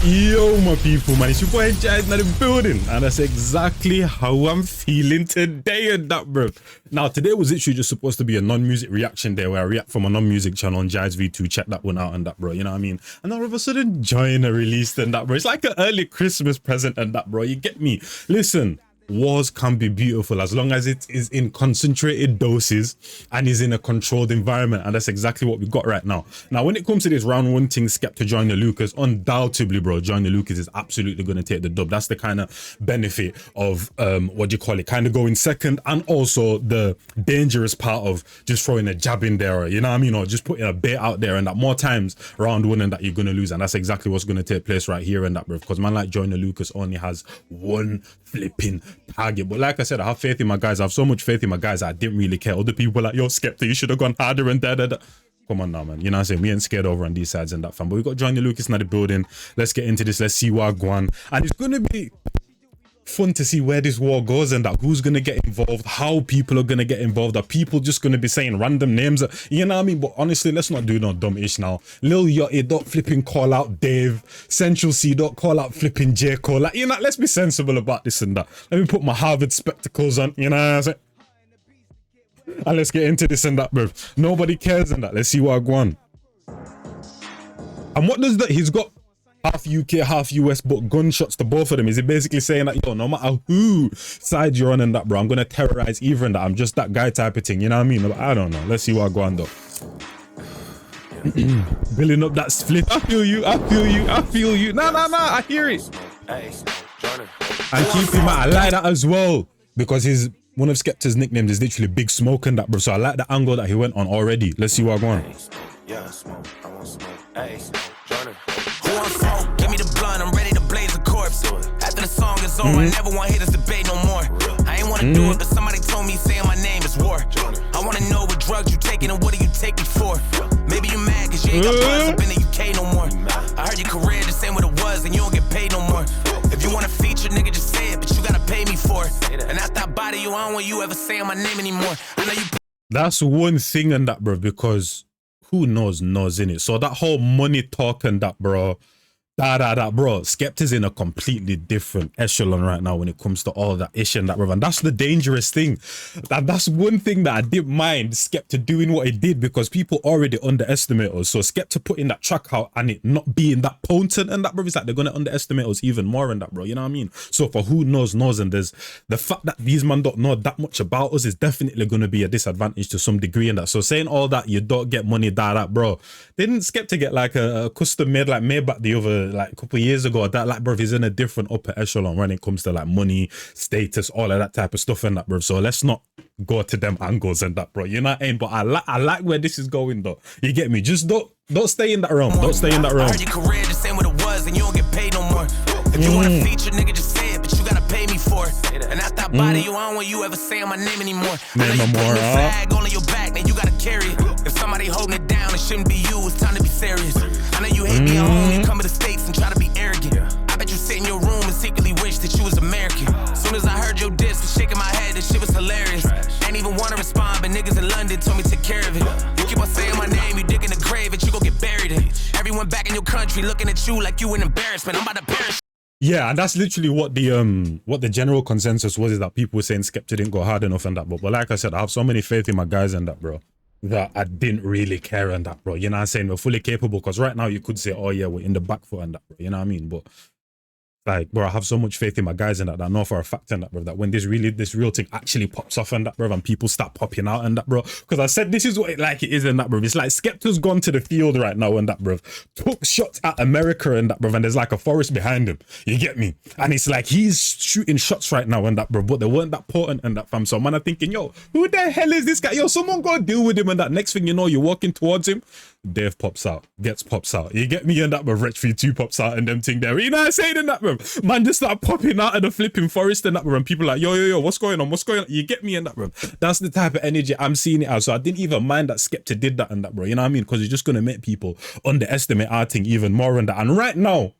Yo, my people, man, it's your boy Njies in the building, and that's exactly how I'm feeling today and that, bro. Now, today was literally just supposed to be a non-music reaction day where I react from a non-music channel on Njies V2. Check that one out and that, bro, you know what I mean? And all of a sudden, Joyner released and that, bro. It's like an early Christmas present and that, bro, you get me? Listen, wars can be beautiful as long as it is in concentrated doses and is in a controlled environment, and that's exactly what we got right now. Now, when it comes to this round one thing, Skepta Joyner Lucas, undoubtedly, bro, Joyner Lucas is absolutely going to take the dub. That's the kind of benefit of what do you call it, kind of going second, and also the dangerous part of just throwing a jab in there, you know what I mean, or just putting a bait out there, and that more times round one and that you're going to lose. And that's exactly what's going to take place right here and that, bro, because man like Joyner Lucas only has one flipping target. But like I said, I have faith in my guys. I have so much faith in my guys that I didn't really care. Other people like, yo, Skepta, you should have gone harder and da. Come on now, man. You know what I'm saying? We ain't scared over on these sides and that, fam. But we got Joyner Lucas in the building. Let's get into this. Let's see what I on. And it's going to be fun to see where this war goes and that, who's going to get involved, how people are going to get involved. Are people just going to be saying random names? You know what I mean? But honestly, let's not do no dumb ish now. Lil Yachty, don't flipping call out Dave. Central C, don't call out flipping J. Cole. Like, you know, let's be sensible about this and that. Let me put my Harvard spectacles on, you know what I'm saying? And let's get into this and that, bro. Nobody cares and that. Let's see what I go on. And what does that? He's got half UK, half US, but gunshots to both of them. Is he basically saying that, yo, no matter who side you're on and that, bro, I'm gonna terrorize either and that? I'm just that guy type of thing, you know what I mean? But I don't know. Let's see what I go on though. Building up that split. I feel you. Nah, I hear it. And keep him out. I like that as well, because he's one of Skepta's nicknames is literally Big Smoke and that, bro. So I like the angle that he went on already. Let's see what I go on. Yeah, smoke. I want smoke. Hey, Joyner. Who want smoke? Give me the blunt. I'm ready to blaze a corpse. After the song is over, I never want haters debate no more. I ain't want to do it, but somebody told me saying my name is war. I want to know what drugs you taking and what are you taking for? Maybe you mad because you ain't got buzz up in the UK no more. I heard your career just saying what it was and you don't get paid no more. If you want to feature, nigga, just say it, but you gotta pay me for it. And after I body you, I don't want you ever saying my name anymore. I know you. That's one thing and that, bro, because who knows in it. So that whole money talk and that, bro, bro, Skepta's in a completely different echelon right now when it comes to all that ish and that, bro. And that's the dangerous thing. That's one thing that I didn't mind Skepta doing what he did, because people already underestimate us. So Skepta putting that track out and it not being that potent and that, bro, it's like they're gonna underestimate us even more and that, bro. You know what I mean? So for who knows, and there's the fact that these man don't know that much about us is definitely gonna be a disadvantage to some degree and that. So saying all that, you don't get money, that, bro. Didn't Skepta get like a custom made like Maybach the other like a couple of years ago? That, like, bro, he's in a different upper echelon when it comes to like money, status, all of that type of stuff and that, bro. So let's not go to them angles and that, bro. You know what I mean? But I like where this is going though. You get me? Just don't stay in that realm. Don't stay in that realm. I heard your career just saying what it was and you don't get paid no more. If you want to feature, nigga, just say it, but you gotta pay me for it. And after I body you, I don't want you ever saying my name anymore. I know you putting the flag on your back, now you gotta carry it. If somebody holding it down, it shouldn't be you. It's time to be serious. I know you hate me at home, you come to the States and try to be arrogant. I bet you sit in your room and secretly wish that you was American. Soon as I heard your diss, was shaking my head, this shit was hilarious. Ain't even wanna respond, but niggas in London told me to take care of it. You keep on saying my name, you dig in the grave, and you gon' get buried in. Everyone back in your country looking at you like you an embarrassment. I'm about to perish. Yeah, and that's literally what the general consensus was, is that people were saying Skepta didn't go hard enough and that. But like I said, I have so many faith in my guys and that, bro, that I didn't really care and that, bro. You know what I'm saying? We're fully capable, because right now you could say, oh yeah, we're in the back foot and that, bro. You know what I mean? But like, bro, I have so much faith in my guys and that, I know for a fact and that, bro, that when this real thing actually pops off and that, bro, and people start popping out and that, bro, because I said this is what it is and that, bro. It's like Skepta's gone to the field right now and that, bro, took shots at America and that, bro, and there's like a forest behind him. You get me? And it's like he's shooting shots right now and that, bro, but they weren't that potent and that, fam. So man, I'm thinking, yo, who the hell is this guy? Yo, someone go deal with him and that. Next thing you know, you're walking towards him, Dave pops out, pops out. You get me? And that, bro, Wretch V2 pops out and them thing there. You know what I'm saying? And that, bro, man just start popping out of the flipping forest and that, bro, and people like, yo, what's going on? You get me? And that, bro, that's the type of energy I'm seeing it as. So I didn't even mind that Skepta did that and that, bro. You know what I mean? Because it's just gonna make people underestimate our thing even more and that. And right now,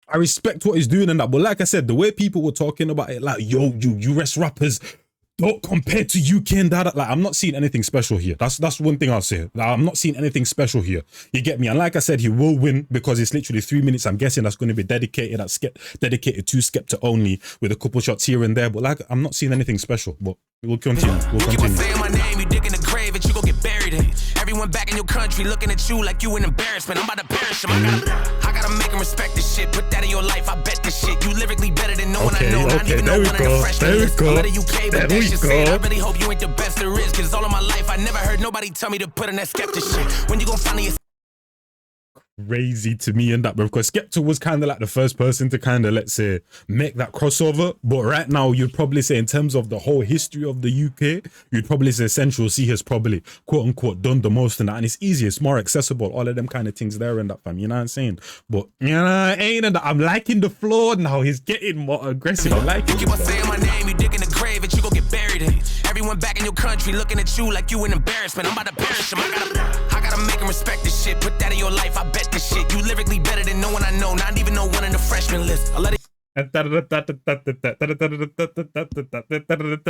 I respect what he's doing and that, but like I said, the way people were talking about it, like, yo, you US rappers Don't compare to UK and that. Like, I'm not seeing anything special here. That's one thing I'll say. Like, I'm not seeing anything special here. You get me? And like I said, he will win because it's literally 3 minutes. I'm guessing that's going to be dedicated to Skepta only, with a couple shots here and there. But like, I'm not seeing anything special. But we'll continue. We'll You keep on continue. saying my name, you dig in the grave, and you gon' get buried in. Everyone back in your country looking at you like you an embarrassment. I'm about to perish him. I gotta make him respect this shit. Put that in your life, I bet this shit. You lyrically better than no one I know. Not even no one in the freshman list. Let the UK, but that shit said. I really hope you ain't the best there is, cause all of my life I never heard nobody tell me to put in that Skepta shit. When you gon' finally Crazy to me and that, bro, because Skepta was kind of like the first person to kind of, let's say, make that crossover. But right now, you'd probably say, in terms of the whole history of the UK, you'd probably say Central C has probably, quote unquote, done the most in that. And it's easier, it's more accessible, all of them kind of things there and that, fam. You know what I'm saying? But, you know, ain't that I'm liking the floor now. He's getting more aggressive. I'm liking you keep on saying my name, you dig in the grave, and you gon' get buried in. Everyone back in your country looking at you like you an embarrassment. I'm about to perish him. I gotta make him respect this shit. Put that in your life, I bet this shit. You lyrically better than no one I know. Not even no one in the freshman list. I let it.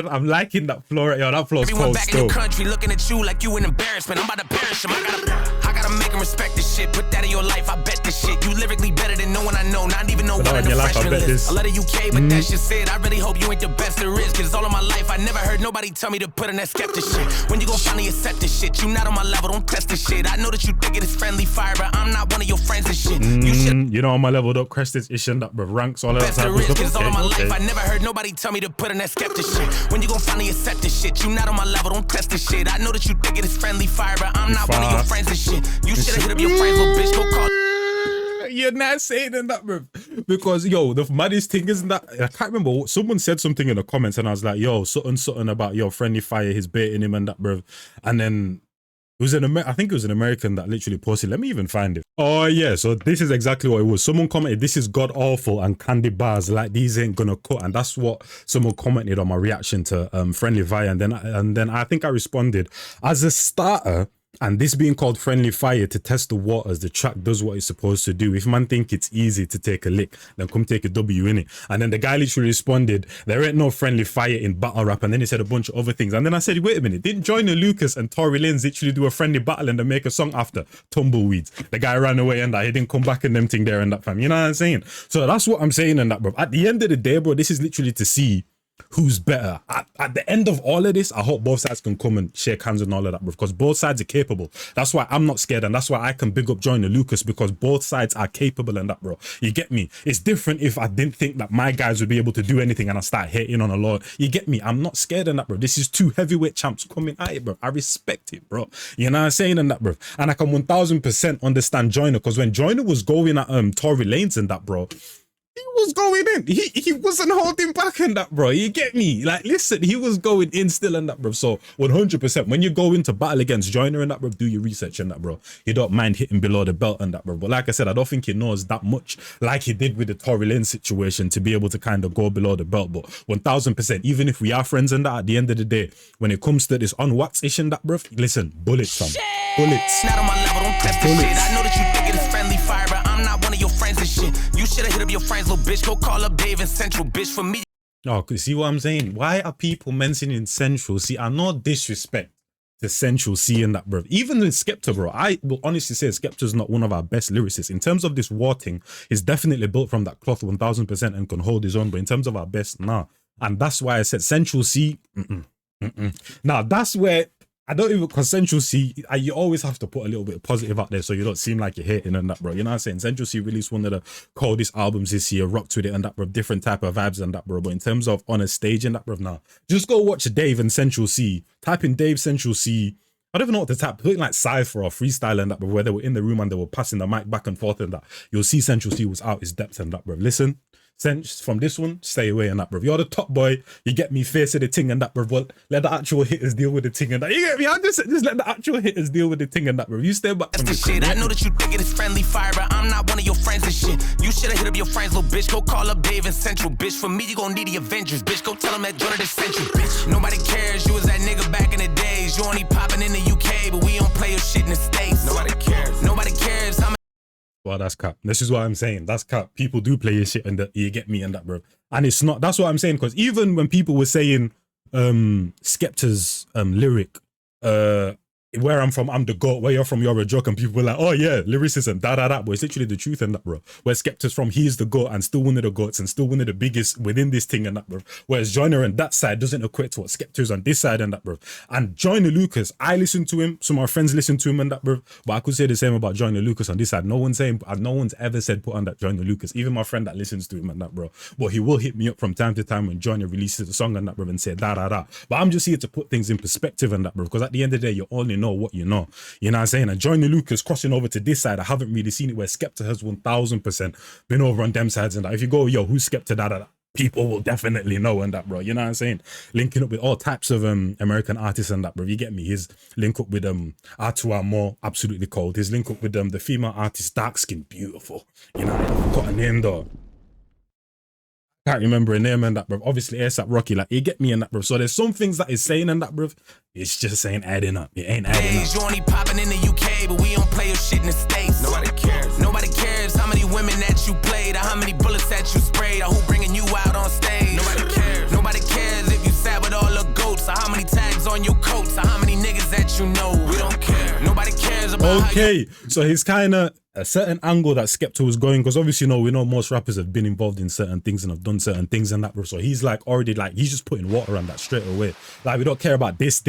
I'm liking that floor. Yo, that floor's Everyone cold back in still. your country looking at you like you an embarrassment. I'm about to perish him. I gotta make him respect this shit. Put that in your life, I bet this shit. You lyrically better than no one I know. Not even no one in the freshman list. I let the UK, but that shit said. I really hope you ain't the best there is, cause all of my life I never heard nobody tell me to put in that Skepta shit. When you gon' finally accept this shit? You not on my level, don't test this shit. I know that you think it is friendly fire, but I'm not one of your friends and shit. You know, on my level, don't crest this ish and that, bro. Ranks, all of that type of stuff. Cause all of my life I never heard nobody tell me to put in that Skepta shit. When you gon' finally accept this shit? You not on my level, don't test this shit. I know that you think it is friendly fire, but I'm not one of your friends and shit. You should've hit up your friends, little bitch. Go call. You're not saying that, bro. Because, yo, the maddest thing isn't that, I can't remember, someone said something in the comments and I was like, yo, something about, yo, friendly fire, he's baiting him and that, bro. And then it was I think it was an American that literally posted. Let me even find it. Oh yeah, so this is exactly what it was. Someone commented, "This is god awful and candy bars like these ain't gonna cut," and that's what someone commented on my reaction to Friendly Fire. And then I think I responded, as a starter, and this being called Friendly Fire to test the waters, the track does what it's supposed to do. If man think it's easy to take a lick, then come take a W in it. And then the guy literally responded, "There ain't no friendly fire in battle rap." And then he said a bunch of other things. And then I said, wait a minute, didn't Joyner Lucas and Tory Lanez literally do a friendly battle and then make a song after? Tumbleweeds. The guy ran away and that he didn't come back and them thing there and that, fam. You know what I'm saying? So that's what I'm saying and that, bro. At the end of the day, bro, this is literally to see who's better. At the end of all of this, I hope both sides can come and shake hands and all of that, bro, because both sides are capable. That's why I'm not scared, and that's why I can big up Joyner Lucas, because both sides are capable and that, bro. You get me? It's different if I didn't think that my guys would be able to do anything and I start hating on a lot. You get me? I'm not scared and that, bro. This is two heavyweight champs coming at it, bro. I respect it, bro. You know what I'm saying and that, bro? And I can 1000% understand Joyner, because when Joyner was going at Tory Lanez and that, bro, he was going in. He wasn't holding back in that, bro. You get me? Like, listen, he was going in still in that, bro. So 100%, when you go into battle against Joyner and that, bro, do your research in that, bro. You don't mind hitting below the belt and that, bro. But like I said, I don't think he knows that much like he did with the Tory Lanez situation to be able to kind of go below the belt. But 1000%, even if we are friends and that, at the end of the day, when it comes to this on-wax-ish and that, bro, listen, bullets, fam. Bullets. Not on my level, don't test this shit. I know that you think it is friendly fire, but I'm not one of your friends and shit. You should have hit up your friends, little bitch. Go call up Dave in Central, bitch, for me. Oh, see what I'm saying? Why are people mentioning Central? See, I know disrespect to Central C and that, bro. Even in Skepta, bro, I will honestly say Skepta's not one of our best lyricists. In terms of this war thing, he's definitely built from that cloth 1000% and can hold his own. But in terms of our best, nah. And that's why I said Central C. Now, that's where I don't even, because Central C, you always have to put a little bit of positive out there so you don't seem like you're hating and that, bro. You know what I'm saying? Central C released one of the coldest albums this year, rocked with it and that, bro. Different type of vibes and that, bro. But in terms of on a stage and that, bro, now, just go watch Dave and Central C. Type in Dave Central C. I don't even know what to type. Put in like Cypher or Freestyle and that, bro, where they were in the room and they were passing the mic back and forth and that. You'll see Central C was out his depth and that, bro. Listen. From this one, stay away and that, bro. You're the top boy, you get me, face of the ting and that, bro. But let the actual hitters deal with the ting and that. You get me? I just let the actual hitters deal with the ting and that, bro. You stay back from the shit. I know that you think it is friendly fire, but I'm not one of your friends and shit. You should have hit up your friends, little bitch. Go call up Dave in Central, bitch. For me, you gon' need the Avengers, bitch. Go tell them that Joyner is Central, bitch. Nobody cares, you was that nigga back in the days. You only popping in the UK, but we don't play your shit in the States. Nobody cares. Nobody cares. Well, that's cap. This is what I'm saying. That's cap. People do play your shit and that, you get me and that, bro. And it's not, that's what I'm saying, because even when people were saying Skepta's lyric, where I'm from, I'm the goat. Where you're from, you're a joke. And people were like, oh yeah, lyricism, da da da. But it's literally the truth in that, bro. Where Skepta's from, he's the goat and still one of the goats and still one of the biggest within this thing and that, bro. Whereas Joyner on that side doesn't equate to what Skepta is on this side and that, bro. And Joyner Lucas, I listen to him. Some of my friends listen to him and that, bro. But I could say the same about Joyner Lucas on this side. No one's ever said put on that Joyner Lucas. Even my friend that listens to him and that, bro. But he will hit me up from time to time when Joyner releases a song and that, bro, and say da da da. But I'm just here to put things in perspective and that, bro. Because at the end of the day, you only know what you know. You know what I'm saying? And Joyner Lucas crossing over to this side, I haven't really seen it where Skepta has 1000% been over on them sides and that. If you go, yo, who's Skepta, da da da, people will definitely know and that, bro. You know what I'm saying? Linking up with all types of American artists and that, bro. You get me? His link up with Artua Moore, absolutely cold. His link up with the female artist, dark skin, beautiful. You know, I've got a name though. Can't remember a name and that, bro. Obviously, ASAP Rocky, like, you get me in that, bro. So there's some things that is saying in that, bro. It's just ain't adding up. It ain't adding up. You only popping in the UK, but we don't play your shit in the States. Nobody cares. Nobody cares how many women that you played, or how many bullets that you sprayed, or who bringing you out on stage. Nobody cares. Nobody cares if you sat with all the goats, or how many tags on your coats, or how many niggas that you know. We don't care. Nobody cares about Okay, so he's kind of a certain angle that Skepta was going, because obviously, you know, we know most rappers have been involved in certain things and have done certain things and that, bro. So he's like already like, he's just putting water on that straight away. Like, we don't care about this.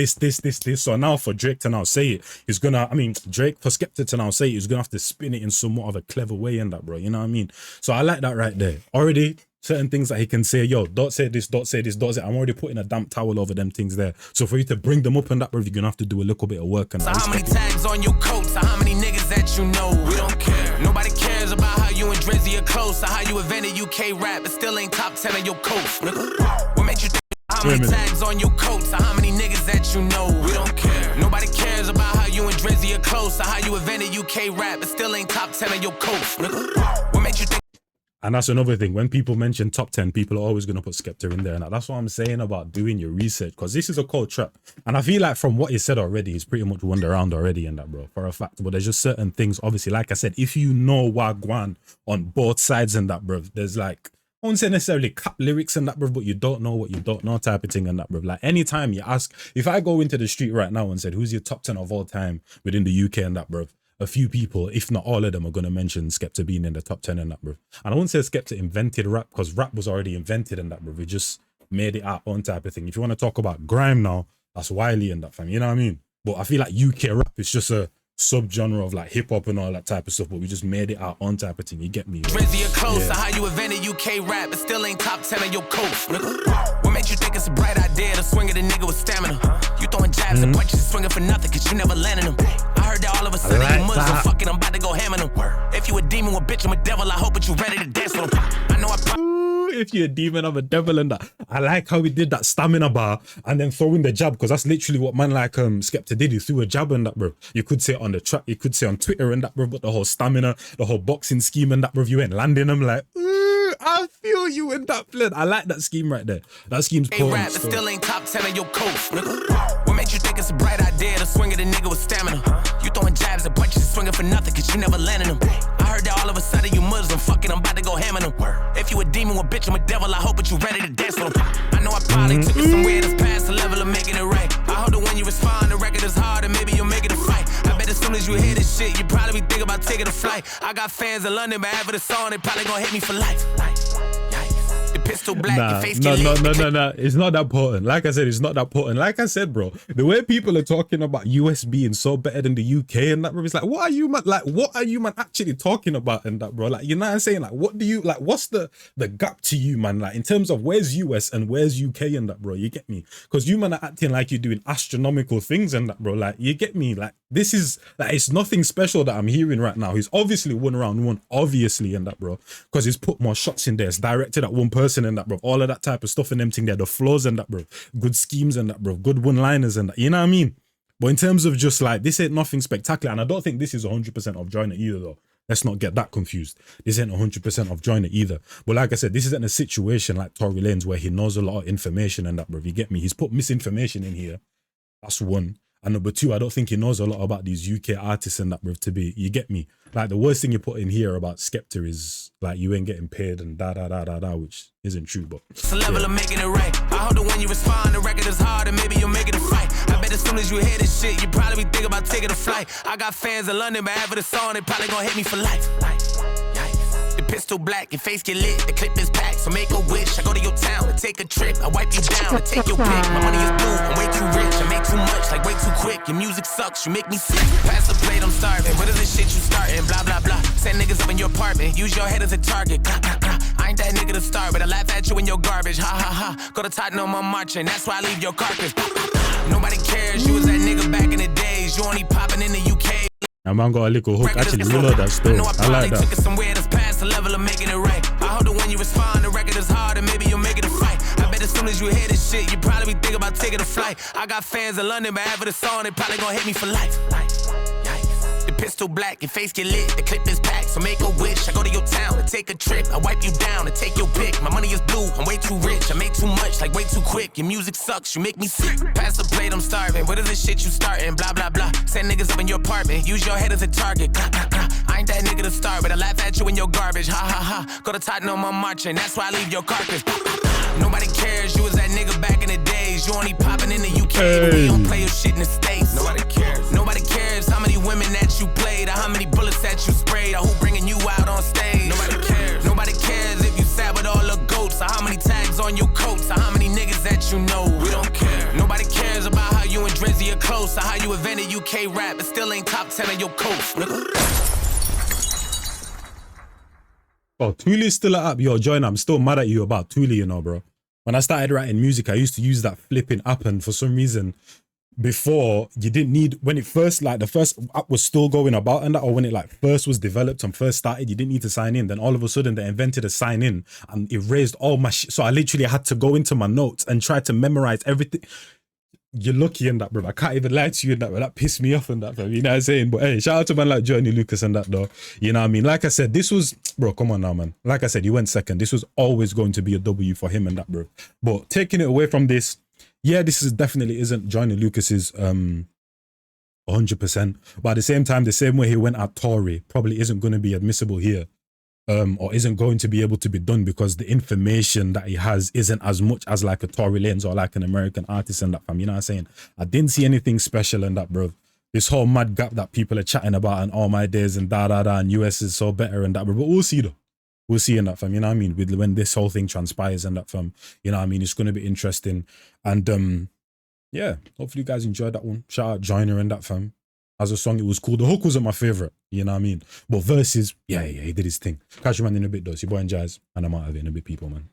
So now for Drake to now say it, he's gonna, Drake, for Skepta to now say it, he's gonna have to spin it in somewhat of a clever way in that, bro. You know what I mean? So I like that right there. Already certain things that he can say, yo, don't say this, don't say this, don't say. I'm already putting a damp towel over them things there. So for you to bring them up and that, bro, you're gonna have to do a little bit of work. And so how many tags on your coats, or how many niggas that you know? We don't care. Nobody cares about how you and Drizzy are close, or how you invented UK rap, but still ain't top 10 on your coast. What makes you think how many tags on your coats, or how many niggas that you know? We don't care. Nobody cares about how you and Drizzy are close, or how you invented UK rap, but still ain't top 10 on your coast. What makes you think? And that's another thing. When people mention top 10, people are always going to put Skepta in there. And that's what I'm saying about doing your research, because this is a cold trap. And I feel like from what he said already, he's pretty much won around already in that, bro, for a fact. But there's just certain things, obviously, like I said, if you know Wagwan on both sides in that, bro, there's like, I won't say necessarily cap lyrics and that, bro, but you don't know what you don't know type of thing and that, bro. Like, anytime you ask, if I go into the street right now and said, who's your top 10 of all time within the UK and that, bro, a few people, if not all of them, are going to mention Skepta being in the top 10 and that, bro. And I won't say Skepta invented rap, because rap was already invented in that, bro. We just made it our own type of thing. If you want to talk about grime now, that's Wiley and that, fam. You know what I mean? But I feel like UK rap is just a subgenre of like hip hop and all that type of stuff, but we just made it our own type of thing. You get me? Drizzy are close, yeah. How you invented UK rap, but still ain't top 10 on your coast. What makes you think it's a bright idea to swing at a nigga with stamina? You throwing jabs and punches, swinging for nothing, cause you never landed them. I heard that all of a sudden you Muslim, fucking, I'm about to go ham on them. If you a demon, with bitch, I'm a devil, I hope that you ready to dance with them. I know if you're a demon, I'm a devil and that. I like how he did that stamina bar and then throwing the jab, because that's literally what man like Skepta did. He threw a jab and that, bro. You could say it on the track, you could say on Twitter and that, bro, but the whole stamina, the whole boxing scheme and that, bro, you ain't landing them like, I feel you in that blend. I like that scheme right there. That scheme's potent. Rap, but still ain't top 10 on your coast. What makes you think it's a bright idea to swing at a nigga with stamina? You throwing jabs and punches, swinging for nothing, cause you never landed them. I heard that all of a sudden you Muslim, fucking, I'm about to go ham on them. If you a demon, with bitch, I'm a devil, I hope that you ready to dance with them. I know I probably took it somewhere that's past the level of making it right. I hope that when you respond, the record is hard and maybe you'll make it a fight. I bet as soon as you hear this shit, you probably be thinking about taking a flight. I got fans in London, but after the song, they probably gonna hit me for life. The pistol black, your face no. It's not that potent. Like I said, it's not that potent. Like I said, bro, the way people are talking about US being so better than the UK and that, bro, it's like, what are you, man? Like, what are you, man, actually talking about in that, bro? Like, you know what I'm saying? Like, what do you, like, what's the gap to you, man? Like, in terms of where's US and where's UK in that, bro? You get me? Because you, man, are acting like you're doing astronomical things in that, bro. Like, you get me? Like, this is, like, it's nothing special that I'm hearing right now. He's obviously won round one, obviously, in that, bro. Because he's put more shots in there. It's directed at one person in that, bro. All of that type of stuff and them thing there. The flows and that, bro. Good schemes and that, bro. Good one-liners and that. You know what I mean? But in terms of just, like, this ain't nothing spectacular. And I don't think this is 100% of Joyner either, though. Let's not get that confused. This ain't 100% of Joyner either. But like I said, this isn't a situation like Tory Lanez where he knows a lot of information and that, bro. You get me? He's put misinformation in here. That's one. And number two, I don't think he knows a lot about these UK artists and that, bruv, to be, you get me? Like, the worst thing you put in here about Skepta is, like, you ain't getting paid and da, which isn't true, but... It's a level of making it right. I hope that when you respond, the record is hard and maybe you'll make it a fight. I bet as soon as you hear this shit, you probably be thinking about taking a flight. I got fans in London, but after the song, they probably gonna hit me for life. The pistol black, your face get lit, the clip is packed, so make a wish. I go to your town and take a trip, I wipe you down and take your pick. My money is blue, I'm way too rich, I make too much, like way too quick. Your music sucks, you make me sick. Pass the plate, I'm starving. What is this shit you starting? Blah, blah, blah. Send niggas up in your apartment, use your head as a target. Blah, blah, blah. I ain't that nigga to start, but I laugh at you in your garbage. Ha, ha, ha. Go to Tottenham, I'm marching, that's why I leave your carcass. Blah, blah, blah. Nobody cares, you was that nigga back in the days. You only popping in the UK. That man got a little hook. Actually, reload that still. I like that. Took it somewhere that's past the level of making it right. I hope that when you respond, the record is hard and maybe you'll make it a fight. I bet as soon as you hear this shit, you probably be thinking about taking a flight. I got fans in London, but after the song, they probably gonna hit me for life. The pistol black, your face get lit, the clip is packed, so make a wish. I go to your town and take a trip, I wipe you down and take your pick. My money is blue, I'm way too rich, I make too much, like way too quick. Your music sucks, you make me sick. Pass the plate, I'm starving. What is this shit you starting? Blah, blah, blah. Send niggas up in your apartment, use your head as a target. Blah, blah, blah. I ain't that nigga to start, but I laugh at you in your garbage. Ha, ha, ha. Go to Tottenham, I'm marching, that's why I leave your carcass. Blah, blah, blah. Nobody cares, you was that nigga back in the days. You only popping in the UK, but we don't play your shit in the States. Nobody cares. Nobody cares how many women that you played, or how many bullets that you sprayed, or who bringing you out on stage. Nobody cares. Nobody cares if you sat with all the goats, or how many tags on your coats, or how many niggas that you know. We don't care. Nobody cares about how you and Drizzy are close, or how you invented UK rap, but still ain't top 10 on your coast. Oh, Thule's still up. Yo, Joyner, I'm still mad at you about Thule, you know, bro. When I started writing music, I used to use that flipping app, and for some reason, before, you didn't need, when it first, like, the first app was still going about and that, or when it, like, first was developed and first started, you didn't need to sign in. Then all of a sudden, they invented a sign in, and it raised all my shit. So I literally had to go into my notes and try to memorize everything. You're lucky in that, bro. I can't even lie to you in that, but that pissed me off in that, bro. You know what I'm saying? But hey, shout out to man like Johnny Lucas and that, though. You know what I mean? Like I said, this was, bro, come on now, man. Like I said, he went second. This was always going to be a W for him and that, bro. But taking it away from this, yeah, this is definitely isn't Johnny Lucas's 100%. But at the same time, the same way he went at Tory probably isn't going to be admissible here. Or isn't going to be able to be done because the information that he has isn't as much as like a Tory Lanez or like an American artist and that, fam. You know what I'm saying? I didn't see anything special in that, bro. This whole mad gap that people are chatting about and all my days and and US is so better and that, bro. But we'll see though. We'll see in that, fam. You know what I mean? With when this whole thing transpires and that, fam. You know what I mean? It's going to be interesting. And yeah, hopefully you guys enjoyed that one. Shout out Joyner and that, fam. As a song, it was cool. The hook wasn't my favorite, you know what I mean? But verses, yeah, he did his thing. Catch you man in a bit though. It's your boy Njies, and I'm out of here in a bit, people, man.